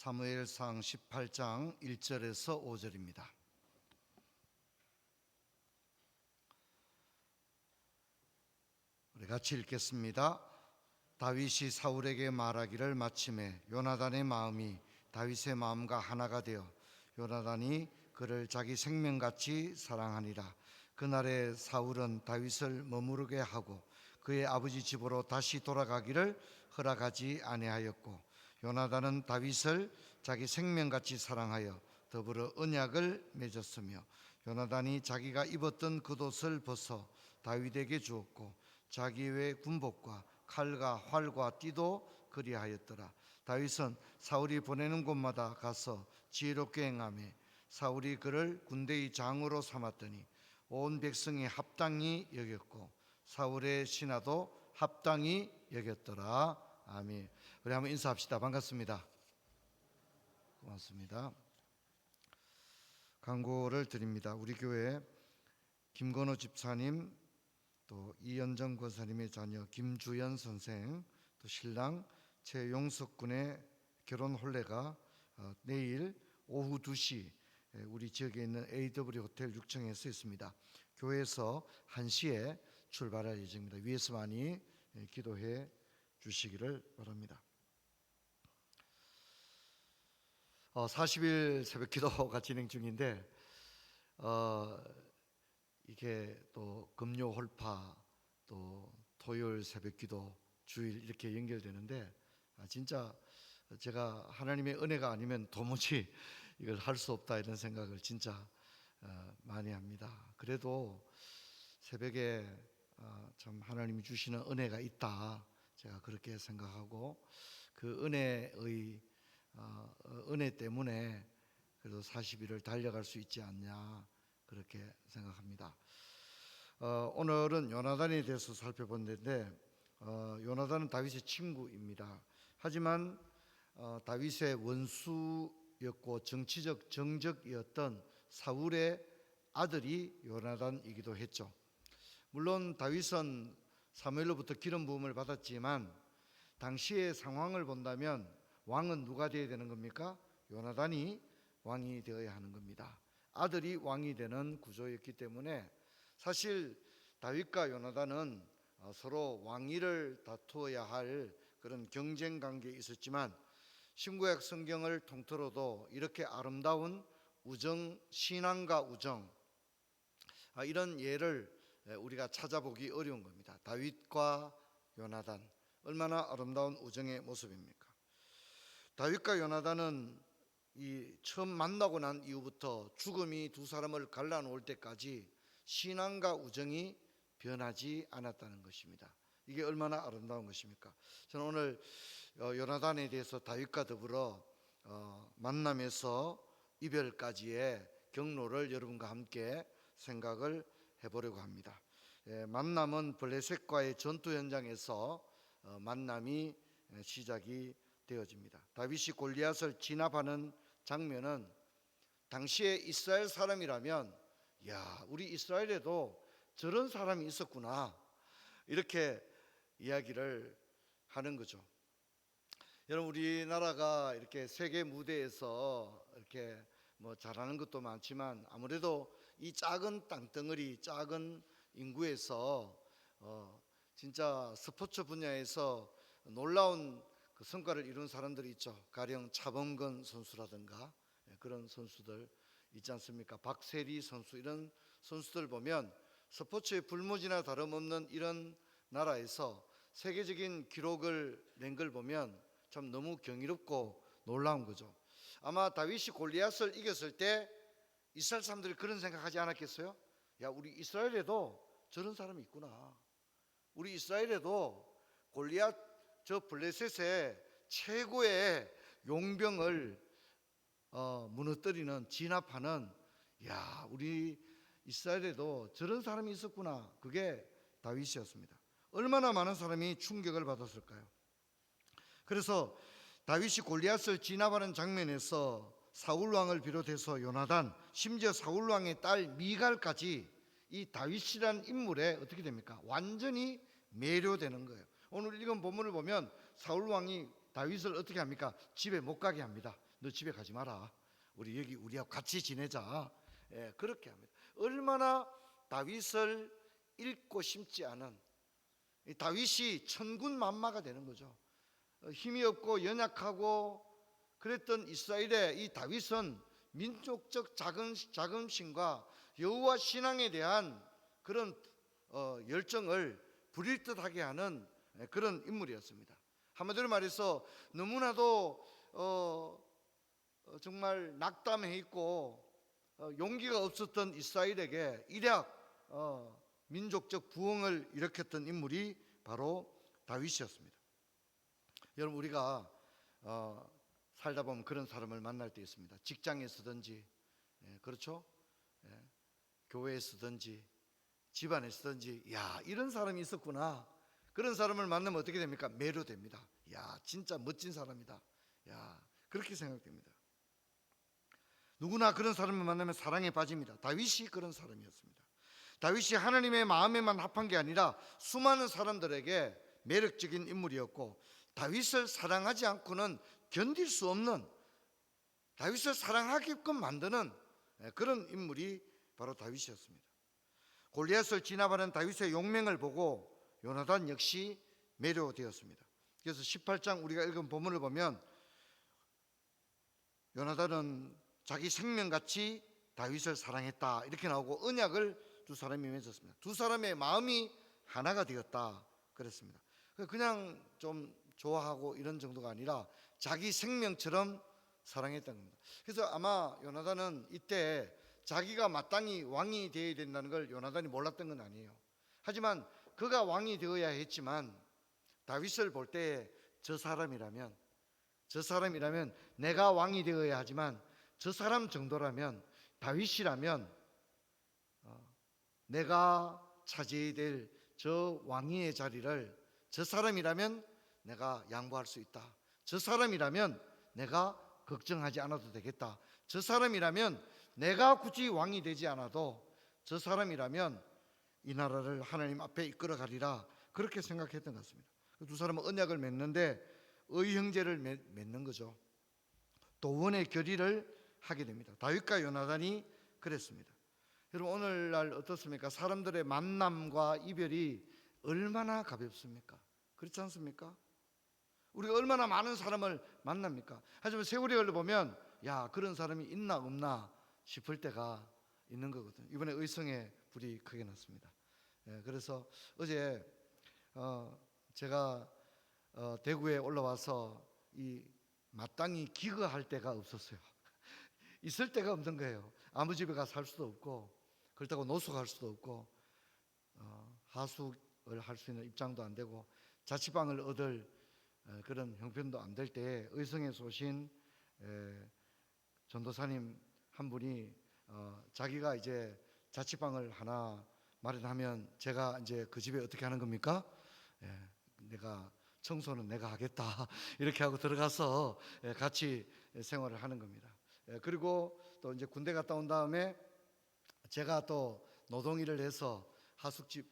사무엘상 18장 1절에서 5절입니다. 우리 같이 읽겠습니다. 다윗이 사울에게 말하기를 마침에 요나단의 마음이 다윗의 마음과 하나가 되어 요나단이 그를 자기 생명같이 사랑하니라. 그날에 사울은 다윗을 머무르게 하고 그의 아버지 집으로 다시 돌아가기를 허락하지 아니하였고, 요나단은 다윗을 자기 생명같이 사랑하여 더불어 언약을 맺었으며, 요나단이 자기가 입었던 겉옷을 벗어 다윗에게 주었고 자기 외 군복과 칼과 활과 띠도 그리하였더라. 다윗은 사울이 보내는 곳마다 가서 지혜롭게 행하며 사울이 그를 군대의 장으로 삼았더니 온 백성이 합당히 여겼고 사울의 신하도 합당히 여겼더라. 아멘. 우리 한번 인사합시다. 반갑습니다. 고맙습니다. 광고를 드립니다. 우리 교회 김건호 집사님, 또 이현정 권사님의 자녀 김주연 선생, 또 신랑 최용석 군의 결혼 혼례가 내일 오후 2시 우리 지역에 있는 AW 호텔 6층에서 있습니다. 교회에서 1시에 출발할 예정입니다. 위에서 많이 기도해 주시기를 바랍니다. 40일 새벽 기도가 진행 중인데 이게 또 금요 홀파, 또 토요일 새벽 기도, 주일 이렇게 연결되는데 진짜 제가 하나님의 은혜가 아니면 도무지 이걸 할 수 없다 이런 생각을 진짜 많이 합니다. 그래도 새벽에 참 하나님이 주시는 은혜가 있다, 제가 그렇게 생각하고 그 은혜 때문에 그래도 40일을 달려갈 수 있지 않냐 그렇게 생각합니다. 오늘은 요나단에 대해서 살펴본데 요나단은 다윗의 친구입니다. 하지만 다윗의 원수였고 정치적 정적이었던 사울의 아들이 요나단이기도 했죠. 물론 다윗은 사무엘로부터 기름 부음을 받았지만 당시의 상황을 본다면 왕은 누가 되어야 되는 겁니까? 요나단이 왕이 되어야 하는 겁니다. 아들이 왕이 되는 구조였기 때문에 사실 다윗과 요나단은 서로 왕위를 다투어야 할 그런 경쟁 관계에 있었지만 신구약 성경을 통틀어도 이렇게 아름다운 우정, 신앙과 우정, 이런 예를 우리가 찾아보기 어려운 겁니다. 다윗과 요나단, 얼마나 아름다운 우정의 모습입니까? 다윗과 요나단은 처음 만나고 난 이후부터 죽음이 두 사람을 갈라놓을 때까지 신앙과 우정이 변하지 않았다는 것입니다. 이게 얼마나 아름다운 것입니까? 저는 오늘 요나단에 대해서 다윗과 더불어 만남에서 이별까지의 경로를 여러분과 함께 생각을 해보려고 합니다. 만남은 블레셋과의 전투 현장에서 만남이 시작이 되어집니다. 다윗이 골리앗을 진압하는 장면은 당시에 이스라엘 사람이라면 야, 우리 이스라엘에도 저런 사람이 있었구나 이렇게 이야기를 하는 거죠. 여러분, 우리나라가 이렇게 세계 무대에서 이렇게 잘하는 것도 많지만 아무래도 이 작은 땅덩어리, 작은 인구에서 진짜 스포츠 분야에서 놀라운 그 성과를 이룬 사람들이 있죠. 가령 차범근 선수라든가 그런 선수들 있지 않습니까? 박세리 선수, 이런 선수들 보면 스포츠의 불모지나 다름없는 이런 나라에서 세계적인 기록을 낸 걸 보면 참 너무 경이롭고 놀라운 거죠. 아마 다윗이 골리앗을 이겼을 때 이스라엘 사람들이 그런 생각하지 않았겠어요? 야, 우리 이스라엘에도 저런 사람이 있구나. 우리 이스라엘에도 골리앗, 저 블레셋의 최고의 용병을 무너뜨리는, 진압하는, 야, 우리 이스라엘에도 저런 사람이 있었구나. 그게 다윗이었습니다. 얼마나 많은 사람이 충격을 받았을까요? 그래서 다윗이 골리앗을 진압하는 장면에서 사울 왕을 비롯해서 요나단, 심지어 사울 왕의 딸 미갈까지 이 다윗이라는 인물에 어떻게 됩니까? 완전히 매료되는 거예요. 오늘 읽은 본문을 보면 사울 왕이 다윗을 어떻게 합니까? 집에 못 가게 합니다. 너 집에 가지 마라. 우리 여기 우리하고 같이 지내자. 예, 그렇게 합니다. 얼마나 다윗을 읽고 심지 않은 이 다윗이 천군만마가 되는 거죠. 힘이 없고 연약하고 그랬던 이스라엘의 이 다윗은 민족적 자긍심과 여호와 신앙에 대한 그런 열정을 부릴 듯하게 하는 그런 인물이었습니다. 한마디로 말해서 너무나도 정말 낙담해 있고 용기가 없었던 이스라엘에게 일약 민족적 부흥을 일으켰던 인물이 바로 다윗이었습니다. 여러분, 우리가 살다 보면 그런 사람을 만날 때 있습니다. 직장에 서든지, 그렇죠? 교회에 서든지, 집안에 서든지, 야, 이런 사람이 있었구나. 그런 사람을 만나면 어떻게 됩니까? 매료됩니다. 야, 진짜 멋진 사람이다. 야, 그렇게 생각됩니다. 누구나 그런 사람을 만나면 사랑에 빠집니다. 다윗이 그런 사람이었습니다. 다윗이 하나님의 마음에만 합한 게 아니라 수많은 사람들에게 매력적인 인물이었고, 다윗을 사랑하지 않고는 견딜 수 없는, 다윗을 사랑하게끔 만드는 그런 인물이 바로 다윗이었습니다. 골리앗을 진압하는 다윗의 용맹을 보고 요나단 역시 매료되었습니다. 그래서 18장 우리가 읽은 본문을 보면 요나단은 자기 생명같이 다윗을 사랑했다 이렇게 나오고, 언약을 두 사람이 맺었습니다. 두 사람의 마음이 하나가 되었다 그랬습니다. 그냥 좀 좋아하고 이런 정도가 아니라 자기 생명처럼 사랑했다는 겁니다. 그래서 아마 요나단은 이때 자기가 마땅히 왕이 되어야 된다는 걸 요나단이 몰랐던 건 아니에요. 하지만 그가 왕이 되어야 했지만 다윗을 볼 때 저 사람이라면 내가 왕이 되어야 하지만 저 사람 정도라면, 다윗이라면 내가 차지해야 될 저 왕위의 자리를 저 사람이라면 내가 양보할 수 있다. 저 사람이라면 내가 걱정하지 않아도 되겠다. 저 사람이라면 내가 굳이 왕이 되지 않아도 저 사람이라면 이 나라를 하나님 앞에 이끌어 가리라, 그렇게 생각했던 것 같습니다. 두 사람은 언약을 맺는데 의형제를 맺는 거죠. 도원의 결의를 하게 됩니다. 다윗과 요나단이 그랬습니다. 여러분, 오늘날 어떻습니까? 사람들의 만남과 이별이 얼마나 가볍습니까? 그렇지 않습니까? 우리가 얼마나 많은 사람을 만납니까? 하지만 세월이 흘러보면 야, 그런 사람이 있나 없나 싶을 때가 있는 거거든요. 이번에 의성에 불이 크게 났습니다. 그래서 어제 제가 대구에 올라와서 이 마땅히 기거할 데가 없었어요. 있을 데가 없는 거예요. 아무 집에 가서 살 수도 없고, 그렇다고 노숙할 수도 없고, 하숙을 할 수 있는 입장도 안 되고, 자취방을 얻을 그런 형편도 안 될 때 의성에서 오신 전도사님 한 분이 자기가 이제 자취방을 하나 마련하면 제가 이제 그 집에 어떻게 하는 겁니까? 내가 청소는 내가 하겠다 이렇게 하고 들어가서 같이 생활을 하는 겁니다. 그리고 또 이제 군대 갔다 온 다음에 제가 또 노동일을 해서 하숙집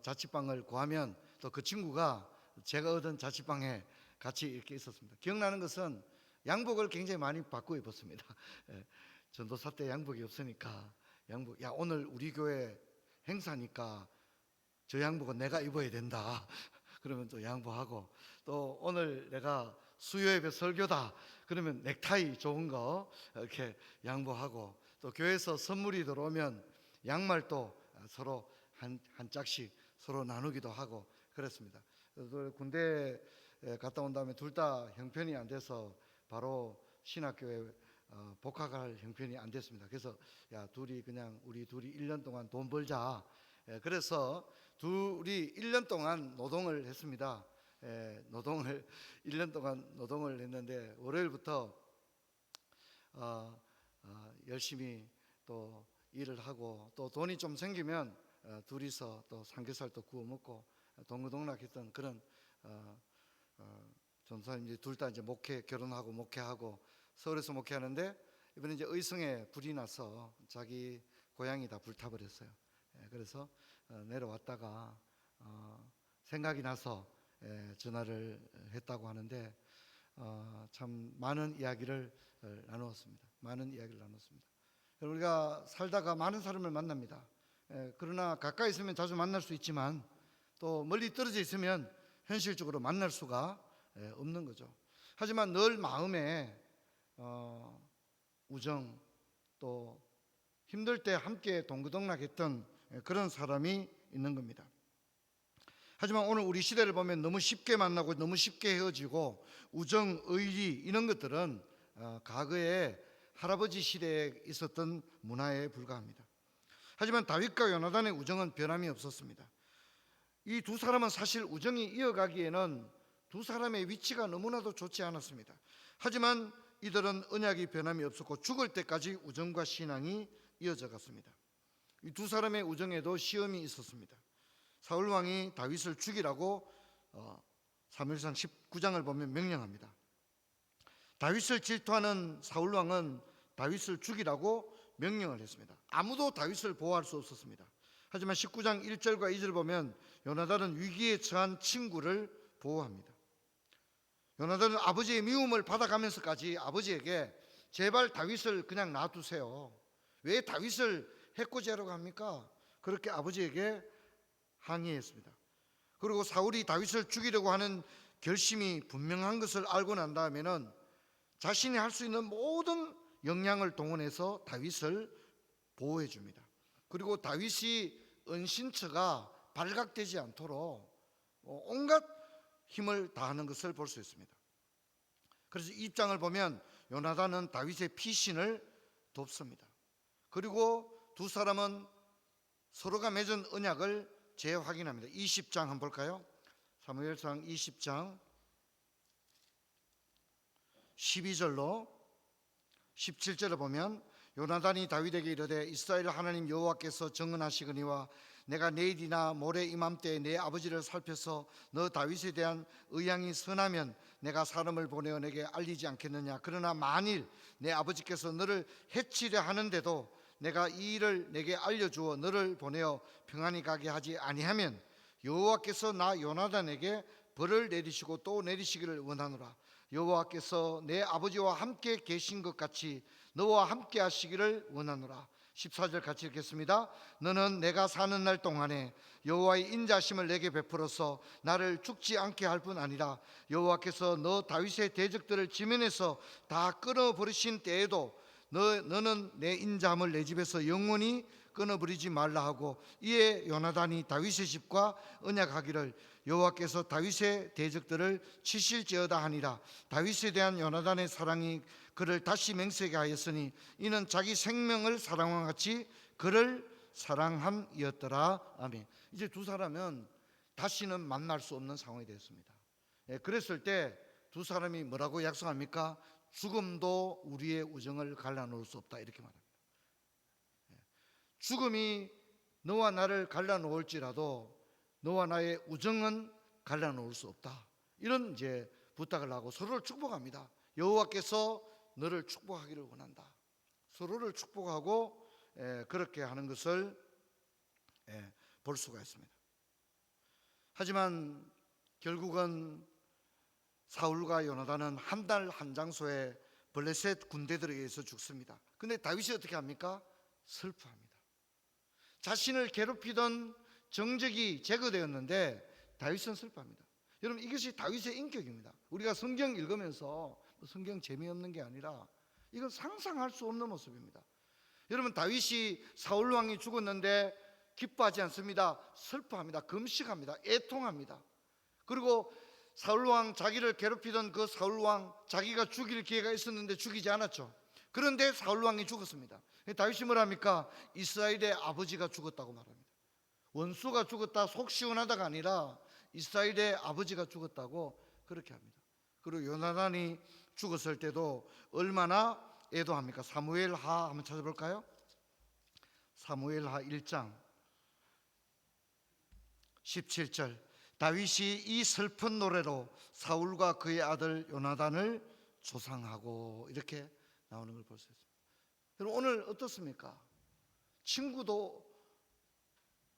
자취방을 구하면 또 그 친구가 제가 얻은 자취방에 같이 이렇게 있었습니다. 기억나는 것은 양복을 굉장히 많이 바꾸어 입었습니다. 전도사 때 양복이 없으니까 양복, 야, 오늘 우리 교회 행사니까 저 양복은 내가 입어야 된다. 그러면 또 양보하고, 또 오늘 내가 수요예배 설교다 그러면 넥타이 좋은 거 이렇게 양보하고, 또 교회에서 선물이 들어오면 양말도 서로 한 짝씩 서로 나누기도 하고 그랬습니다. 군대 갔다 온 다음에 둘 다 형편이 안 돼서 바로 신학교에 복학할 형편이 안 됐습니다. 그래서 야, 우리 둘이 1년 동안 돈 벌자. 그래서 둘이 1년 동안 노동을 했습니다. 1년 동안 노동을 했는데 월요일부터 열심히 또 일을 하고, 또 돈이 좀 생기면 둘이서 또 삼겹살도 구워 먹고 동고동락했던 그런 전사님 둘 다 이제 결혼하고 목회하고 서울에서 목회하는데, 이번에 이제 의성에 불이 나서 자기 고향이 다 불타버렸어요. 그래서 내려왔다가 생각이 나서 전화를 했다고 하는데, 참 많은 이야기를 나누었습니다. 많은 이야기를 나눴습니다. 우리가 살다가 많은 사람을 만납니다. 그러나 가까이 있으면 자주 만날 수 있지만 또 멀리 떨어져 있으면 현실적으로 만날 수가 없는 거죠. 하지만 늘 마음에 우정, 또 힘들 때 함께 동고동락했던 그런 사람이 있는 겁니다. 하지만 오늘 우리 시대를 보면 너무 쉽게 만나고 너무 쉽게 헤어지고 우정, 의리 이런 것들은 과거에 할아버지 시대에 있었던 문화에 불과합니다. 하지만 다윗과 요나단의 우정은 변함이 없었습니다. 이 두 사람은 사실 우정이 이어가기에는 두 사람의 위치가 너무나도 좋지 않았습니다. 하지만 이들은 언약이 변함이 없었고 죽을 때까지 우정과 신앙이 이어져 갔습니다. 이 두 사람의 우정에도 시험이 있었습니다. 사울 왕이 다윗을 죽이라고 사무엘상 19장을 보면 명령합니다. 다윗을 질투하는 사울 왕은 다윗을 죽이라고 명령을 했습니다. 아무도 다윗을 보호할 수 없었습니다. 하지만 19장 1절과 2절 보면 요나단은 위기에 처한 친구를 보호합니다. 요나단은 아버지의 미움을 받아가면서까지 아버지에게 제발 다윗을 그냥 놔두세요. 왜 다윗을 해코지하려고 합니까? 그렇게 아버지에게 항의했습니다. 그리고 사울이 다윗을 죽이려고 하는 결심이 분명한 것을 알고 난 다음에는 자신이 할 수 있는 모든 역량을 동원해서 다윗을 보호해 줍니다. 그리고 다윗이 은신처가 발각되지 않도록 온갖 힘을 다하는 것을 볼 수 있습니다. 그래서 이 입장을 보면 요나단은 다윗의 피신을 돕습니다. 그리고 두 사람은 서로가 맺은 언약을 재확인합니다. 20장 한번 볼까요? 사무엘상 20장 12절로 17절을 보면 요나단이 다윗에게 이르되 이스라엘 하나님 여호와께서 정언하시거니와 내가 내일이나 모레 이맘때에 내 아버지를 살펴서 너 다윗에 대한 의향이 선하면 내가 사람을 보내어 내게 알리지 않겠느냐. 그러나 만일 내 아버지께서 너를 해치려 하는데도 내가 이 일을 내게 알려주어 너를 보내어 평안히 가게 하지 아니하면 여호와께서 나 요나단에게 벌을 내리시고 또 내리시기를 원하노라. 여호와께서 내 아버지와 함께 계신 것 같이 너와 함께 하시기를 원하노라. 14절 같이 읽겠습니다. 너는 내가 사는 날 동안에 여호와의 인자심을 내게 베풀어서 나를 죽지 않게 할 뿐 아니라 여호와께서 너 다윗의 대적들을 지면에서 다 끊어버리신 때에도 너는 내 인자함을 내 집에서 영원히 끊어버리지 말라 하고 이에 요나단이 다윗의 집과 언약하기를 여호와께서 다윗의 대적들을 치실지어다 하니라. 다윗에 대한 요나단의 사랑이 그를 다시 맹세하게 하였으니 이는 자기 생명을 사랑함과 같이 그를 사랑함이었더라. 아멘. 이제 두 사람은 다시는 만날 수 없는 상황이 되었습니다. 그랬을 때 두 사람이 뭐라고 약속합니까? 죽음도 우리의 우정을 갈라놓을 수 없다 이렇게 말합니다. 죽음이 너와 나를 갈라놓을지라도 너와 나의 우정은 갈라놓을 수 없다. 이런 이제 부탁을 하고 서로를 축복합니다. 여호와께서 너를 축복하기를 원한다. 서로를 축복하고 그렇게 하는 것을 볼 수가 있습니다. 하지만 결국은 사울과 요나단은 한 달 한 장소에 블레셋 군대들에 의해서 죽습니다. 근데 다윗이 어떻게 합니까? 슬퍼합니다. 자신을 괴롭히던 정적이 제거되었는데 다윗은 슬퍼합니다. 여러분 이것이 다윗의 인격입니다. 우리가 성경 읽으면서 성경 재미없는 게 아니라 이건 상상할 수 없는 모습입니다. 여러분 다윗이 사울 왕이 죽었는데 기뻐하지 않습니다. 슬퍼합니다. 금식합니다. 애통합니다. 그리고 사울 왕 자기를 괴롭히던 그 사울 왕 자기가 죽일 기회가 있었는데 죽이지 않았죠. 그런데 사울 왕이 죽었습니다. 다윗이 뭐랍니까? 이스라엘의 아버지가 죽었다고 말합니다. 원수가 죽었다 속 시원하다가 아니라 이스라엘의 아버지가 죽었다고 그렇게 합니다. 그리고 요나단이 죽었을 때도 얼마나 애도합니까? 사무엘하 한번 찾아볼까요? 사무엘하 1장 17절 다윗이 이 슬픈 노래로 사울과 그의 아들 요나단을 조상하고 이렇게 나오는 걸 볼 수 있습니다. 여러분 오늘 어떻습니까? 친구도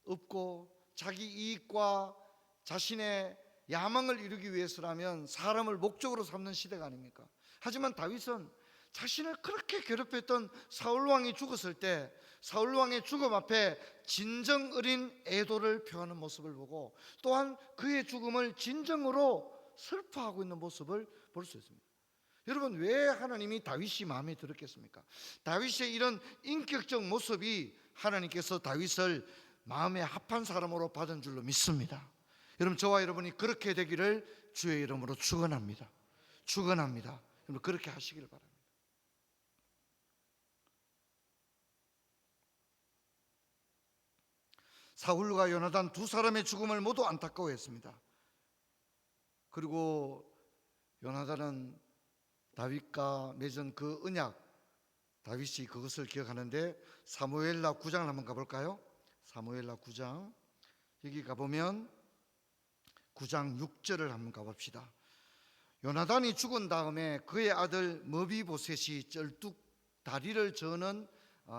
없고 자기 이익과 자신의 야망을 이루기 위해서라면 사람을 목적으로 삼는 시대가 아닙니까? 하지만 다윗은 자신을 그렇게 괴롭혔던 사울왕이 죽었을 때 사울왕의 죽음 앞에 진정 어린 애도를 표하는 모습을 보고, 또한 그의 죽음을 진정으로 슬퍼하고 있는 모습을 볼 수 있습니다. 여러분, 왜 하나님이 다윗이 마음에 들었겠습니까? 다윗의 이런 인격적 모습이 하나님께서 다윗을 마음에 합한 사람으로 받은 줄로 믿습니다. 여러분, 저와 여러분이 그렇게 되기를 주의 이름으로 축원합니다. 축원합니다. 여러분, 그렇게 하시기를 바랍니다. 사울과 요나단 두 사람의 죽음을 모두 안타까워했습니다. 그리고 요나단은 다윗과 맺은 그 언약, 다윗이 그것을 기억하는데 사무엘라 9장을 한번 가볼까요? 사무엘라 9장, 여기 가보면 9장 6절을 한번 가봅시다. 요나단이 죽은 다음에 그의 아들 머비보셋이 쩔뚝 다리를 저는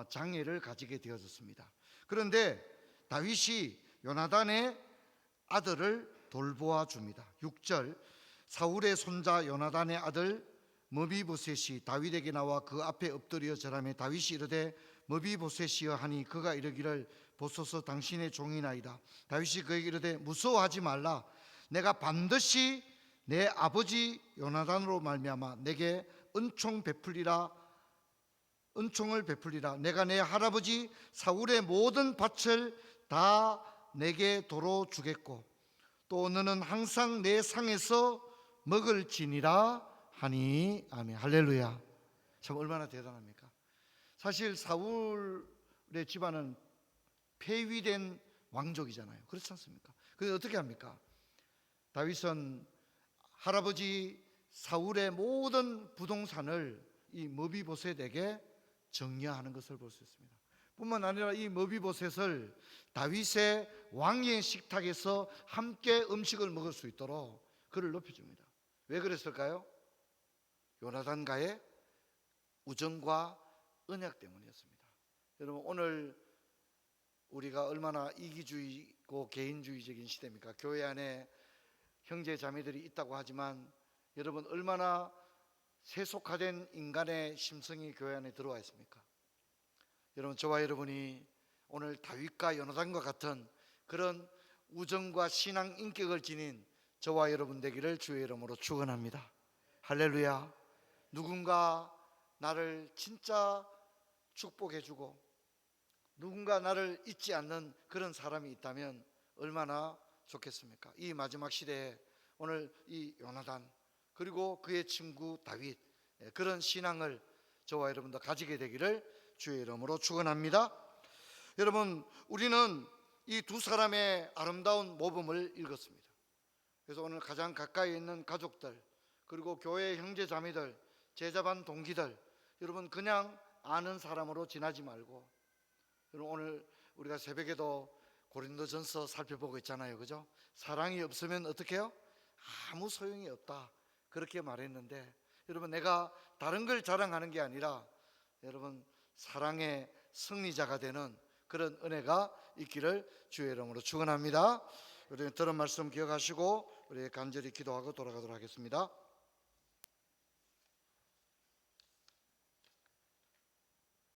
장애를 가지게 되어졌습니다. 그런데 다윗이 요나단의 아들을 돌보아 줍니다. 6절, 사울의 손자 요나단의 아들 머비보셋이 다윗에게 나와 그 앞에 엎드려 절하며 다윗이 이르되 머비보셋이여 하니 그가 이르기를 보소서 당신의 종이나이다. 다윗이 그에게 이르되 무서워하지 말라. 내가 반드시 내 아버지 요나단으로 말미암아 내게 은총을 베풀리라. 내가 내 할아버지 사울의 모든 밭을 다 내게 도로 주겠고 또 너는 항상 내 상에서 먹을지니라 하니. 아멘. 할렐루야. 참 얼마나 대단합니까? 사실 사울의 집안은 폐위된 왕족이잖아요. 그렇지 않습니까? 그래서 어떻게 합니까? 다윗은 할아버지 사울의 모든 부동산을 이 머비보셋에게 정리하는 것을 볼 수 있습니다. 뿐만 아니라 이 머비보셋을 다윗의 왕의 식탁에서 함께 음식을 먹을 수 있도록 그를 높여줍니다. 왜 그랬을까요? 요나단과의 우정과 언약 때문이었습니다. 여러분, 오늘 우리가 얼마나 이기주의고 개인주의적인 시대입니까? 교회 안에 형제 자매들이 있다고 하지만 여러분, 얼마나 세속화된 인간의 심성이 교회 안에 들어와 있습니까? 여러분, 저와 여러분이 오늘 다윗과 요나단과 같은 그런 우정과 신앙 인격을 지닌 저와 여러분 되기를 주의 이름으로 축원합니다. 할렐루야. 누군가 나를 진짜 축복해주고 누군가 나를 잊지 않는 그런 사람이 있다면 얼마나 좋겠습니까? 이 마지막 시대에 오늘 이 요나단 그리고 그의 친구 다윗, 그런 신앙을 저와 여러분도 가지게 되기를 주의 이름으로 축원합니다. 여러분, 우리는 이 두 사람의 아름다운 모범을 읽었습니다. 그래서 오늘 가장 가까이 있는 가족들, 그리고 교회 형제 자매들, 제자반 동기들, 여러분 그냥 아는 사람으로 지나지 말고, 여러분 오늘 우리가 새벽에도 고린도전서 살펴보고 있잖아요, 그죠? 사랑이 없으면 어떻게 해요? 아무 소용이 없다, 그렇게 말했는데, 여러분 내가 다른 걸 자랑하는 게 아니라 여러분 사랑의 승리자가 되는 그런 은혜가 있기를 주의 이름으로 축원합니다. 우리 들은 말씀 기억하시고 우리 간절히 기도하고 돌아가도록 하겠습니다.